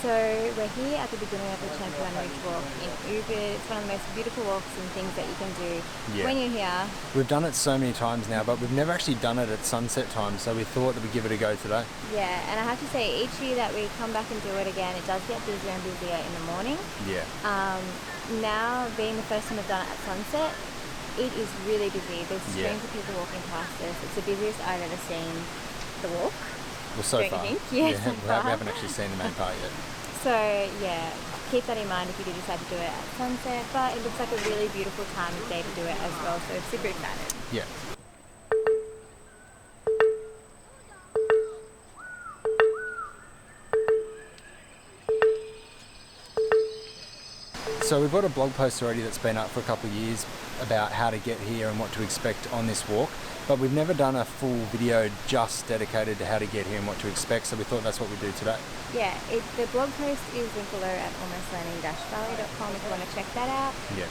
So we're here at the beginning of the Campuhan Ridge Walk in Ubud. It's one of the most beautiful walks and things that you can do when you're here. We've done it so many times now, but we've never actually done it at sunset time, so we thought that we'd give it a go today. Yeah, and I have to say, each year that we come back and do it again, it does get busier and busier in the morning. Yeah. Now, being the first time we've done it at sunset, it is really busy. There's streams of people walking past us. It's the busiest I've ever seen the walk. Well, so far. Yeah, so we far. haven't actually seen the main part yet. So yeah, keep that in mind if you do decide to do it at sunset, but it looks like a really beautiful time of day to do it as well, so super excited. Yeah. So we've got a blog post already that's been up for a couple of years about how to get here and what to expect on this walk, but we've never done a full video just dedicated to how to get here and what to expect, so we thought that's what we'd do today. Yeah, the blog post is linked below at AlmostLanding-Bali.com if you want to check that out. Yeah.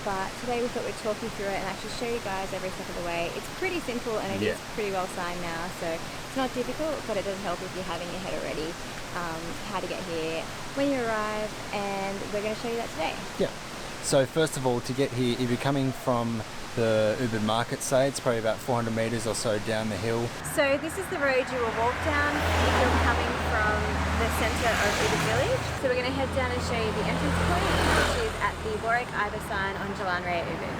But today we thought we'd talk you through it and actually show you guys every step of the way. It's pretty simple and it is pretty well signed now, so it's not difficult, but it does help if you have in your head already how to get here when you arrive, and we're going to show you that today. Yeah. So first of all, to get here, if you're coming from the Ubud market, say, it's probably about 400 metres or so down the hill. So this is the road you will walk down if you're coming from the centre of Ubud village. So we're going to head down and show you the entrance point, which is at the Warwick Iva sign on Jalan Raya Ubud.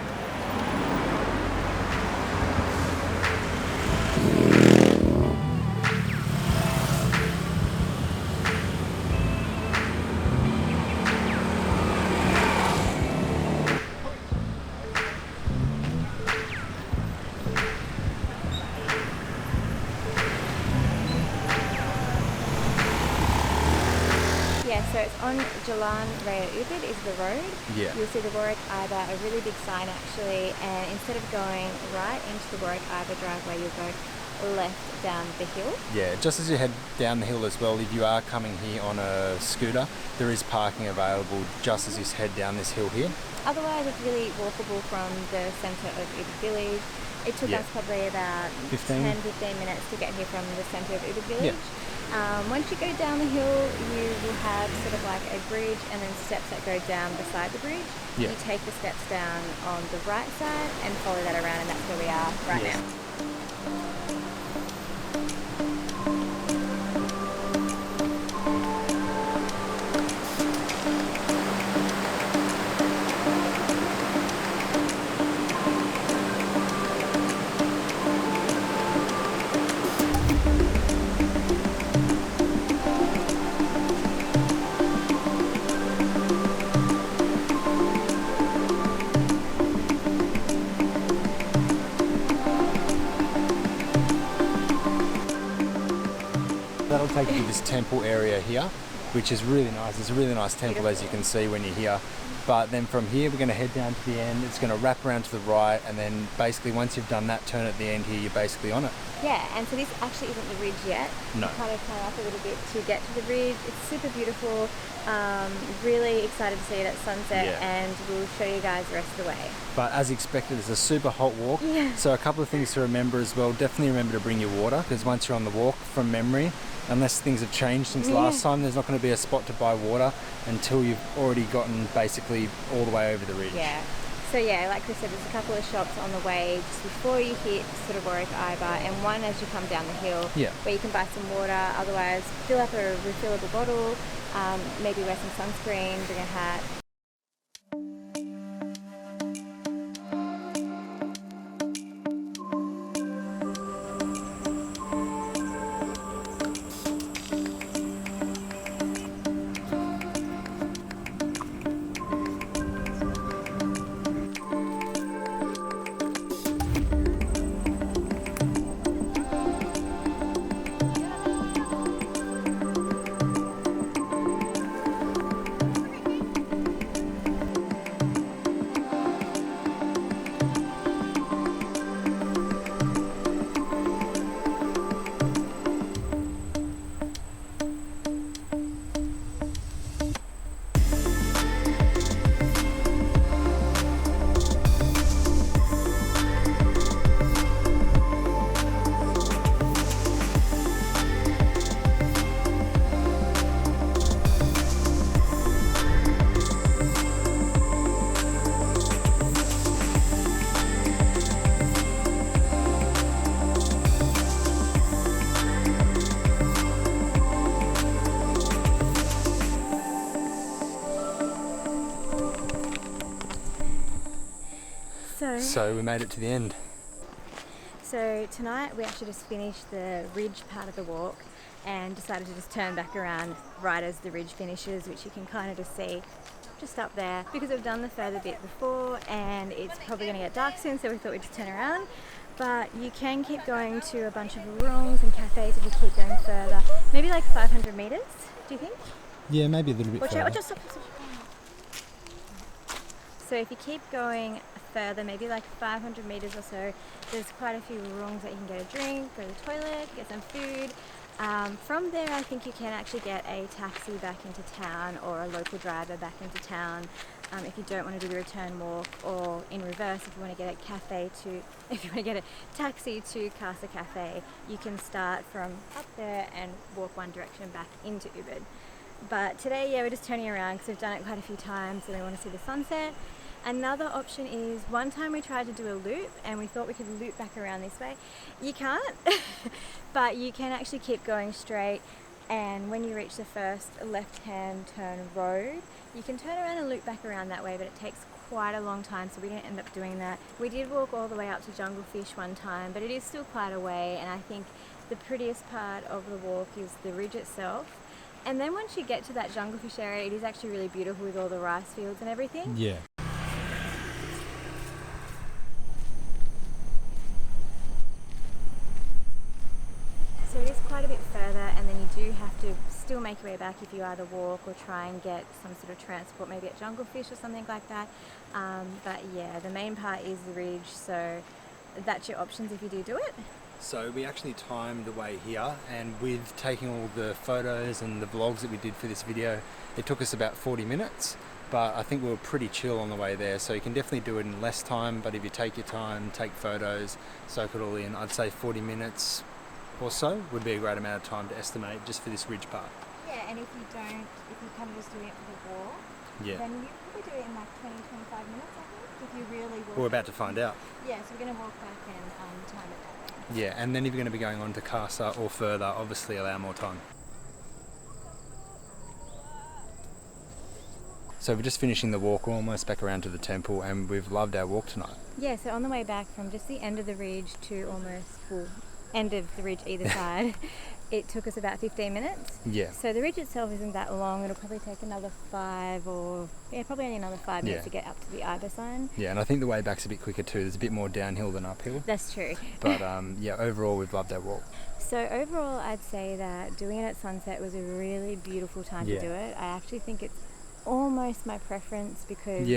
So it's on Jalan Raya Ubud is the road. Yeah. You'll see the Warwick Iva, a really big sign actually, and instead of going right into the Warwick Iva driveway, you'll go left down the hill. Yeah, just as you head down the hill as well, if you are coming here on a scooter, there is parking available just as you head down this hill here. Otherwise, it's really walkable from the centre of Ubud village. It took us probably about 10-15 minutes to get here from the centre of Ubud village. Yeah. Once you go down the hill, you will have sort of like a bridge and then steps that go down beside the bridge. Yeah. You take the steps down on the right side and follow that around, and that's where we are right now. That'll take you to this temple area here, which is really nice. It's a really nice temple, as you can see when you're here. But then from here we're going to head down to the end. It's going to wrap around to the right, and then basically once you've done that turn at the end here, you're basically on it. Yeah, and so this actually isn't the ridge yet. No. Kind of climb up a little bit to get to the ridge. It's super beautiful. Really excited to see it at sunset, and we'll show you guys the rest of the way. But as expected, it's a super hot walk. Yeah. So a couple of things to remember as well. Definitely remember to bring your water, because once you're on the walk, from memory, unless things have changed since last time, there's not going to be a spot to buy water until you've already gotten basically all the way over the ridge. Yeah. So yeah, like Chris said, there's a couple of shops on the way just before you hit sort of Warwick Iva, and one as you come down the hill where you can buy some water. Otherwise, fill up a refillable bottle, maybe wear some sunscreen, bring a hat. So we made it to the end. So tonight we actually just finished the ridge part of the walk and decided to just turn back around right as the ridge finishes, which you can kind of just see just up there, because we've done the further bit before and it's probably going to get dark soon, so we thought we'd just turn around. But you can keep going to a bunch of rooms and cafes if you keep going further, maybe like 500 metres, do you think? Yeah, maybe a little bit further. Watch out, stop. So if you keep going further, maybe like 500 metres or so, there's quite a few rooms that you can get a drink, go to the toilet, get some food. From there I think you can actually get a taxi back into town or a local driver back into town if you don't want to do the return walk, or in reverse, if you want to get a taxi to Casa Cafe, you can start from up there and walk one direction back into Ubud. But today, yeah, we're just turning around because we've done it quite a few times and we want to see the sunset. Another option is, one time we tried to do a loop and we thought we could loop back around this way. You can't, but you can actually keep going straight, and when you reach the first left-hand turn road, you can turn around and loop back around that way, but it takes quite a long time, so we didn't end up doing that. We did walk all the way up to Junglefish one time, but it is still quite a way, and I think the prettiest part of the walk is the ridge itself. And then once you get to that Junglefish area, it is actually really beautiful with all the rice fields and everything. Yeah. So it is quite a bit further, and then you do have to still make your way back if you either walk or try and get some sort of transport, maybe at Junglefish or something like that. But yeah, the main part is the ridge, so that's your options if you do it. So we actually timed the way here, and with taking all the photos and the vlogs that we did for this video, it took us about 40 minutes, but I think we were pretty chill on the way there, so you can definitely do it in less time, but if you take your time, take photos, soak it all in, I'd say 40 minutes or so would be a great amount of time to estimate just for this ridge part. Yeah, and if you kind of just do it for the walk, yeah, then you probably do it in like 20-25 minutes, I think, if you really walk. We're about to find out. Yeah, so we're going to walk back and time it that way. Yeah, and then if you're going to be going on to Casa or further, obviously allow more time. So we're just finishing the walk, we're almost back around to the temple, and we've loved our walk tonight. Yeah, so on the way back from just the end of the ridge to end of the ridge either side, it took us about 15 minutes. Yeah. So the ridge itself isn't that long. It'll probably take another probably only another 5 minutes to get up to the Iber sign. Yeah, and I think the way back's a bit quicker too. There's a bit more downhill than uphill. That's true. But yeah, overall we've loved our walk. So overall, I'd say that doing it at sunset was a really beautiful time to do it. I actually think it's almost my preference because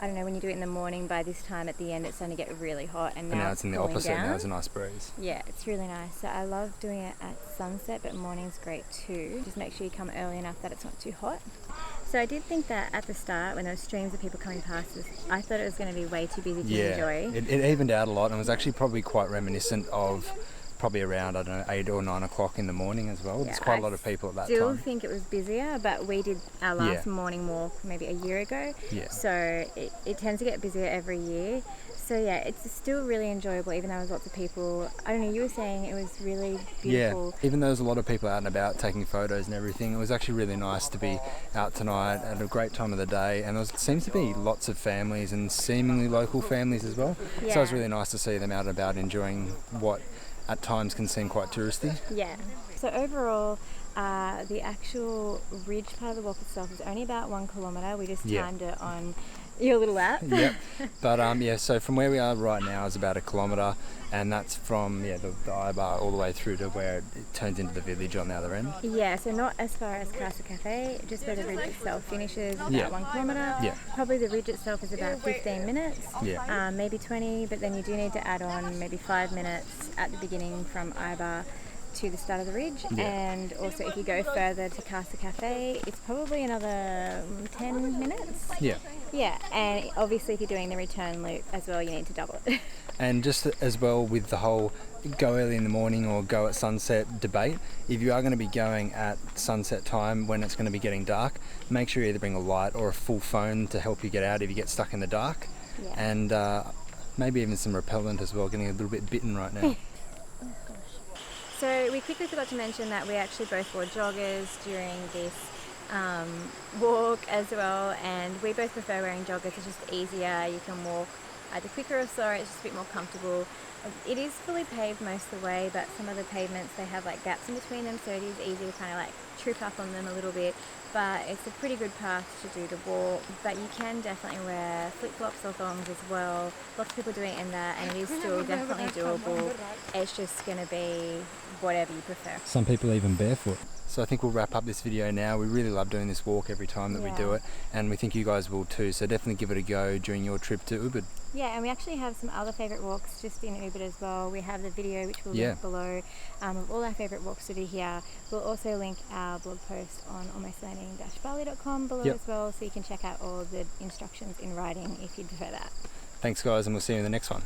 I don't know, when you do it in the morning, by this time at the end it's starting to get really hot, and now it's in the opposite down. Now it's a nice breeze. Yeah, it's really nice. So I love doing it at sunset, but morning's great too. Just make sure you come early enough that it's not too hot. So I did think that at the start, when there were streams of people coming past us, I thought it was going to be way too busy to enjoy. It evened out a lot, and it was actually probably quite reminiscent of probably around, I don't know, 8 or 9 o'clock in the morning as well. There's quite a lot of people at that time. I still think it was busier, but we did our last morning walk maybe a year ago. Yeah. So it tends to get busier every year. So yeah, it's still really enjoyable, even though there's lots of people. I don't know, you were saying it was really beautiful. Yeah, even though there's a lot of people out and about taking photos and everything, it was actually really nice to be out tonight at a great time of the day, and there seems to be lots of families and seemingly local families as well. Yeah. So it was really nice to see them out and about enjoying what at times can seem quite touristy. Yeah. So overall, the actual ridge part of the walk itself is only about 1 kilometre. We just timed it on your little app. Yep. But so from where we are right now is about 1 kilometre, and that's from the I-bar all the way through to where it turns into the village on the other end. Yeah, so not as far as Casa Cafe, just where the ridge itself finishes, about 1 kilometre. Yeah. Probably the ridge itself is about 15 minutes, maybe 20, but then you do need to add on maybe 5 minutes at the beginning from I-bar to the start of the ridge, and also if you go further to Casa Cafe, it's probably another 10 minutes. Yeah, and obviously if you're doing the return loop as well, you need to double it. And just as well with the whole go early in the morning or go at sunset debate, if you are going to be going at sunset time when it's going to be getting dark, make sure you either bring a light or a full phone to help you get out if you get stuck in the dark, and maybe even some repellent as well, getting a little bit bitten right now. So we quickly forgot to mention that we actually both wore joggers during this walk as well, and we both prefer wearing joggers. It's just easier. You can walk either quicker or slower. It's just a bit more comfortable. It is fully paved most of the way, but some of the pavements, they have like gaps in between them, so it is easy to kind of like trip up on them a little bit. But it's a pretty good path to do the walk. But you can definitely wear flip-flops or thongs as well. Lots of people doing it in that, and it is still definitely doable. It's just going to be whatever you prefer. Some people even barefoot. So I think we'll wrap up this video now. We really love doing this walk every time that we do it, and we think you guys will too, so definitely give it a go during your trip to Ubud. Yeah, and we actually have some other favourite walks just in Ubud as well. We have the video, which we'll link below, of all our favourite walks to do here. We'll also link our blog post on AlmostLanding-Bali.com below as well, so you can check out all the instructions in writing if you'd prefer that. Thanks guys, and we'll see you in the next one.